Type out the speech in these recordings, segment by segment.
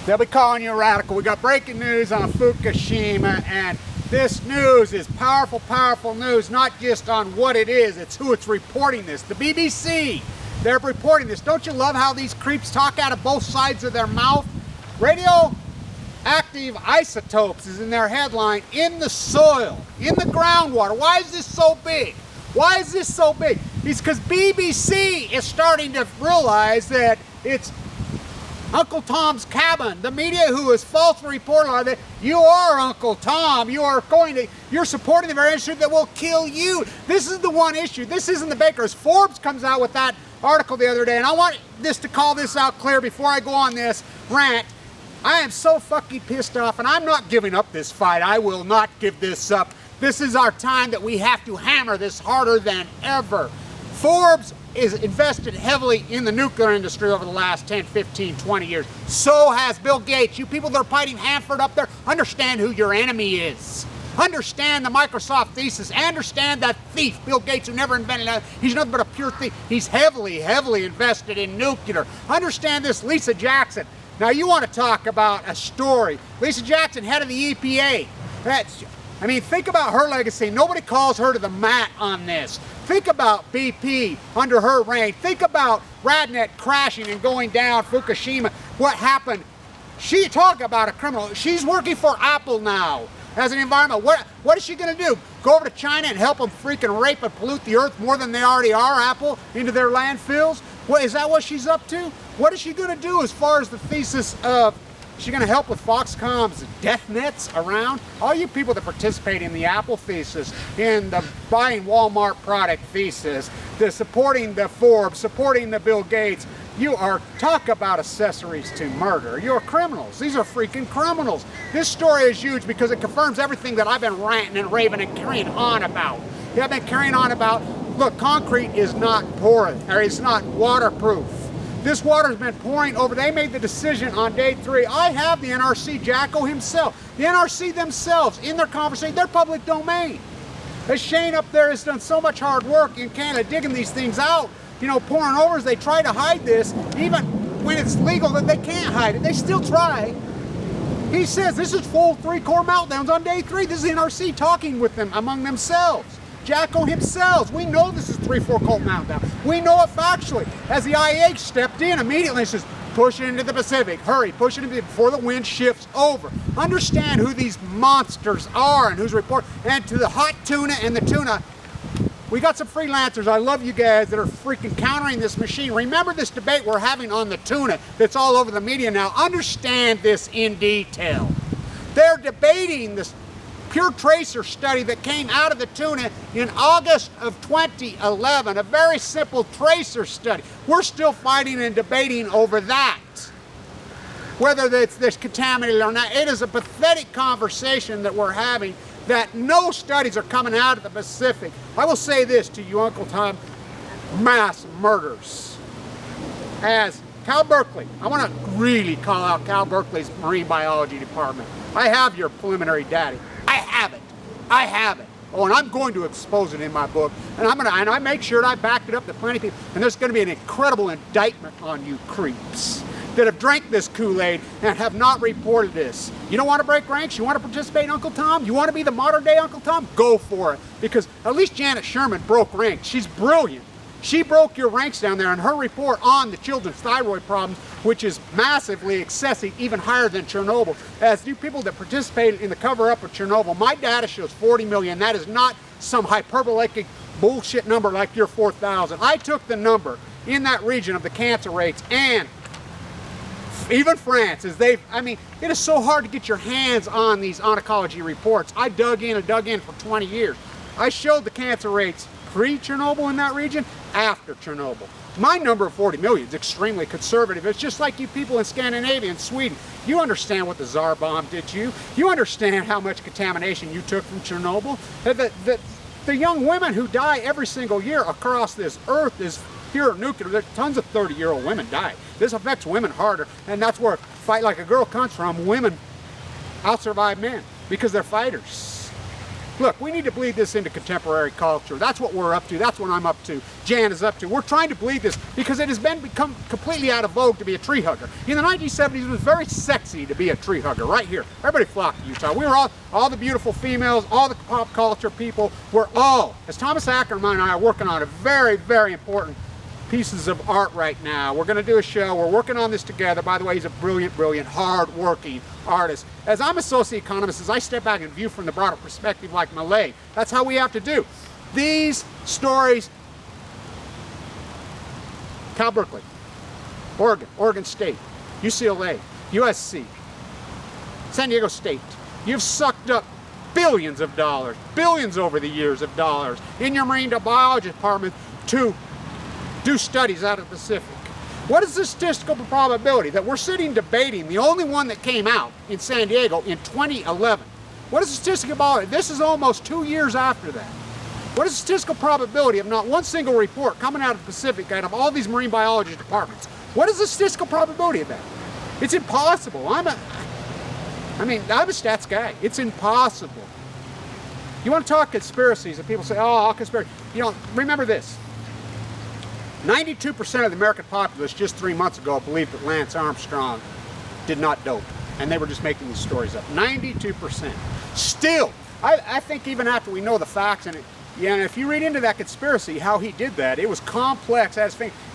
They'll be calling you a radical. We got breaking news on Fukushima, and this news is powerful, powerful news, not just on what it is, it's who it's reporting this. The BBC, they're reporting this. Don't you love how these creeps talk out of both sides of their mouth? Radioactive isotopes is in their headline, in the soil, in the groundwater. Why is this so big? Why is this so big? It's because BBC is starting to realize that it's Uncle Tom's cabin. The media who is falsely reporting on that you are Uncle Tom. You're supporting the very issue that will kill you. This is the one issue. This isn't the bakers. Forbes comes out with that article the other day, and I want this to call this out clear before I go on this rant. I am so fucking pissed off, and I'm not giving up this fight. I will not give this up. This is our time that we have to hammer this harder than ever. Forbes is invested heavily in the nuclear industry over the last 10, 15, 20 years. So has Bill Gates. You people that are fighting Hanford up there, understand who your enemy is. Understand the Microsoft thesis. Understand that thief, Bill Gates, who never invented that. He's nothing but a pure thief. He's heavily, heavily invested in nuclear. Understand this, Lisa Jackson. Now you want to talk about a story. Lisa Jackson, head of the EPA. I mean, think about her legacy. Nobody calls her to the mat on this. Think about BP under her reign. Think about Radnet crashing and going down, Fukushima. What happened? She talk about a criminal. She's working for Apple now as an environment. What is she going to do? Go over to China and help them freaking rape and pollute the earth more than they already are, Apple, into their landfills? What, is that what she's up to? What is she going to do as far as the thesis of she's going to help with Foxcom's death nets around? All you people that participate in the Apple thesis, in the buying Walmart product thesis, the supporting the Forbes, supporting the Bill Gates, you are, talk about accessories to murder. You're criminals. These are freaking criminals. This story is huge because it confirms everything that I've been ranting and raving and carrying on about. Yeah, I've been carrying on about, look, concrete is not porous, or it's not waterproof. This water's been pouring over. They made the decision on day 3. I have the NRC, Jacko himself. The NRC themselves, in their conversation, they're public domain. As Shane up there has done so much hard work in Canada digging these things out, you know, pouring over as they try to hide this, even when it's legal that they can't hide it, they still try. He says this is full 3-core meltdowns on day 3. This is the NRC talking with them among themselves. Jacko himself, we know this is 3-4 cold meltdown. We know it factually. As the IAH stepped in immediately and says, push it into the Pacific, hurry, push it into before the wind shifts over. Understand who these monsters are and who's reporting. And to the hot tuna and the tuna, we got some freelancers, I love you guys, that are freaking countering this machine. Remember this debate we're having on the tuna that's all over the media now. Understand this in detail. They're debating this pure tracer study that came out of the tuna in August of 2011, a very simple tracer study. We're still fighting and debating over that, whether it's contaminated or not. It is a pathetic conversation that we're having, that no studies are coming out of the Pacific. I will say this to you, Uncle Tom, mass murders. As Cal Berkeley, I want to really call out Cal Berkeley's marine biology department. I have your preliminary data. I have it. I have it. Oh, and I'm going to expose it in my book. And I make sure that I backed it up to plenty of people. And there's going to be an incredible indictment on you creeps that have drank this Kool-Aid and have not reported this. You don't want to break ranks? You want to participate in Uncle Tom? You want to be the modern day Uncle Tom? Go for it. Because at least Janet Sherman broke ranks. She's brilliant. She broke your ranks down there in her report on the children's thyroid problems, which is massively excessive, even higher than Chernobyl. As you people that participated in the cover-up of Chernobyl, my data shows 40 million. That is not some hyperbolic bullshit number like your 4,000. I took the number in that region of the cancer rates, and even France, I mean, it is so hard to get your hands on these oncology reports. I dug in for 20 years. I showed the cancer rates pre-Chernobyl in that region, after Chernobyl. My number of 40 million is extremely conservative. It's just like you people in Scandinavia and Sweden. You understand what the Tsar bomb did to you. You understand how much contamination you took from Chernobyl. The young women who die every single year across this earth is pure nuclear. There's tons of 30-year-old women die. This affects women harder, and that's where Fight Like a Girl comes from. Women out-survive men because they're fighters. Look, we need to bleed this into contemporary culture. That's what we're up to. That's what I'm up to. Jan is up to. We're trying to bleed this because it has become completely out of vogue to be a tree hugger. In the 1970s, it was very sexy to be a tree hugger. Right here, everybody flocked to Utah. We were all the beautiful females, all the pop culture people. We're all, as Thomas Ackerman and I are working on a very, very important pieces of art right now. We're going to do a show. We're working on this together. By the way, he's a brilliant, brilliant, hard-working artist. As I'm a socioeconomist, as I step back and view from the broader perspective like Malay, that's how we have to do. These stories, Cal Berkeley, Oregon State, UCLA, USC, San Diego State, you've sucked up billions of dollars, billions over the years of dollars in your marine biology department to do studies out of the Pacific. What is the statistical probability that we're sitting debating, the only one that came out in San Diego in 2011? What is the statistical probability? This is almost 2 years after that. What is the statistical probability of not one single report coming out of the Pacific out of all these marine biology departments? What is the statistical probability of that? It's impossible. I'm a stats guy. It's impossible. You want to talk conspiracies and people say, oh, all conspiracy. You know, remember this. 92% of the American populace just 3 months ago believed that Lance Armstrong did not dope. And they were just making these stories up. 92%. Still, I think even after we know the facts, and if you read into that conspiracy, how he did that, it was complex.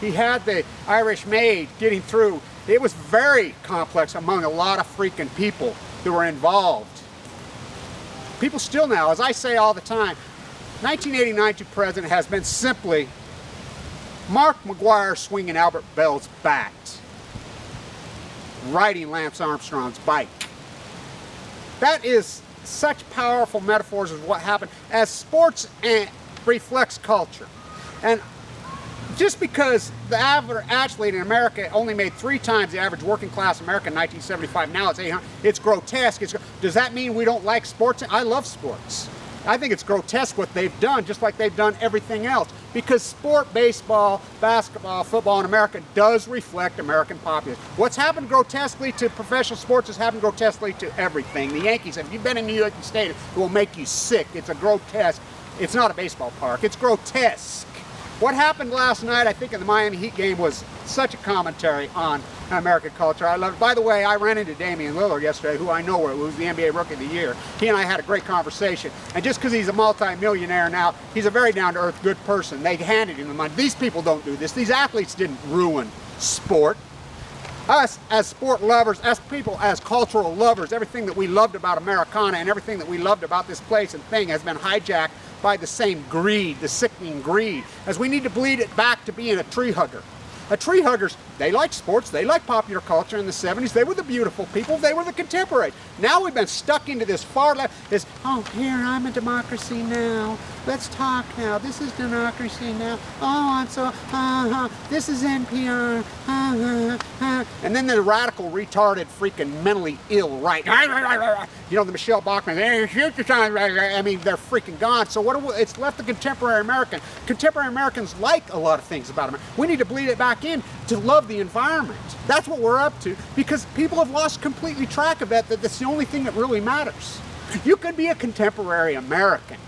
He had the Irish maid getting through. It was very complex among a lot of freaking people that were involved. People still now, as I say all the time, 1989 to present has been simply Mark McGuire swinging Albert Bell's bat, riding Lance Armstrong's bike. That is such powerful metaphors of what happened as sports reflects culture. And just because the average athlete in America only made 3 times the average working class American in 1975, now it's 800, it's grotesque. Does that mean we don't like sports? I love sports. I think it's grotesque what they've done, just like they've done everything else. Because sport, baseball, basketball, football in America does reflect American populace. What's happened grotesquely to professional sports has happened grotesquely to everything. The Yankees, if you've been in New York State, it will make you sick. It's a grotesque. It's not a baseball park. It's grotesque. What happened last night, I think, in the Miami Heat game was such a commentary on American culture. I love it. By the way, I ran into Damian Lillard yesterday, who I know was the NBA Rookie of the Year. He and I had a great conversation. And just because he's a multi-millionaire now, he's a very down-to-earth, good person. They handed him the money. These people don't do this. These athletes didn't ruin sport. Us, as sport lovers, as people, as cultural lovers, everything that we loved about Americana and everything that we loved about this place and thing has been hijacked by the same greed, the sickening greed, as we need to bleed it back to being a tree hugger. A tree huggers, they like sports, they like popular culture in the 70s, they were the beautiful people, they were the contemporaries. Now we've been stuck into this far left, this, oh, here, I'm a democracy now, let's talk now, this is democracy now, oh, I'm so, this is NPR, and then the radical, retarded, freaking mentally ill right, you know, the Michelle Bachmann, I mean, they're freaking gone, so it's left the contemporary American. Contemporary Americans like a lot of things about America. We need to bleed it back in to love the environment. That's what we're up to, because people have lost completely track of that that's the only thing that really matters. You can be a contemporary American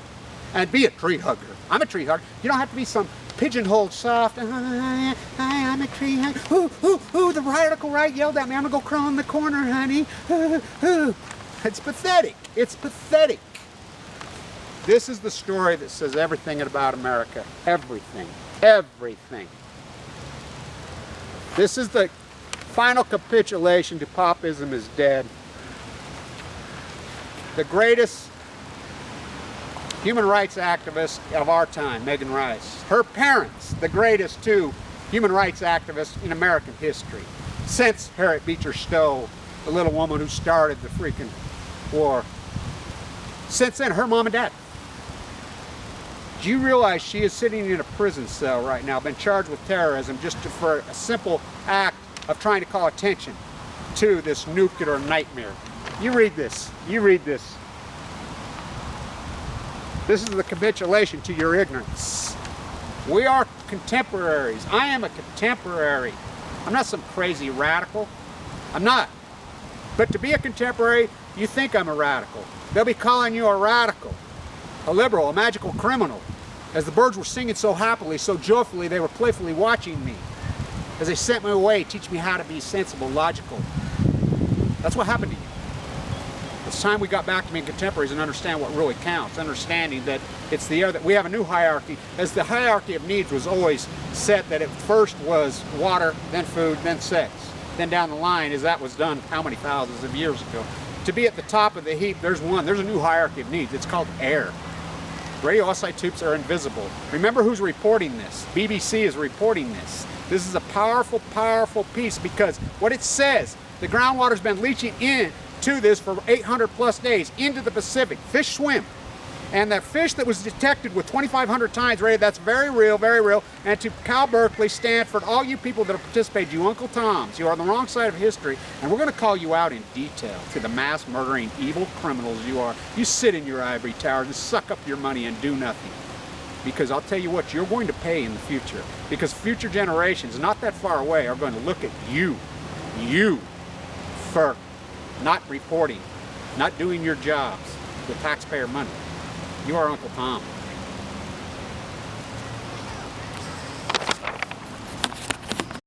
and be a tree hugger. I'm a tree hugger. You don't have to be some pigeonholed soft, hi, I'm a tree hugger. Ooh, the radical right yelled at me. I'm gonna go crawl in the corner, honey. It's pathetic. It's pathetic. This is the story that says everything about America. Everything. Everything. This is the final capitulation to popism is dead. The greatest human rights activist of our time, Megan Rice. Her parents, the greatest two human rights activists in American history. Since Harriet Beecher Stowe, the little woman who started the freaking war. Since then, her mom and dad. Do you realize she is sitting in a prison cell right now, been charged with terrorism just for a simple act of trying to call attention to this nuclear nightmare? You read this. You read this. This is the capitulation to your ignorance. We are contemporaries. I am a contemporary. I'm not some crazy radical. I'm not. But to be a contemporary, you think I'm a radical. They'll be calling you a radical. a liberal, a magical criminal. As the birds were singing so happily, so joyfully, they were playfully watching me. As they sent me away, teach me how to be sensible, logical. That's what happened to you. It's time we got back to being contemporaries and understand what really counts. Understanding that it's the air, that we have a new hierarchy. As the hierarchy of needs was always set, that it first was water, then food, then sex. Then down the line, as that was done how many thousands of years ago. To be at the top of the heap, there's a new hierarchy of needs. It's called air. Radioisotopes are invisible. Remember who's reporting this. BBC is reporting this. This is a powerful, powerful piece, because what it says, the groundwater's been leaching into this for 800 plus days into the Pacific. Fish swim. And that fish that was detected with 2,500 times rated, that's very real, very real. And to Cal Berkeley, Stanford, all you people that have participated, you Uncle Toms, you are on the wrong side of history, and we're going to call you out in detail to the mass murdering evil criminals you are. You sit in your ivory towers and suck up your money and do nothing. Because I'll tell you what, you're going to pay in the future. Because future generations, not that far away, are going to look at you for not reporting, not doing your jobs with taxpayer money. You are Uncle Tom.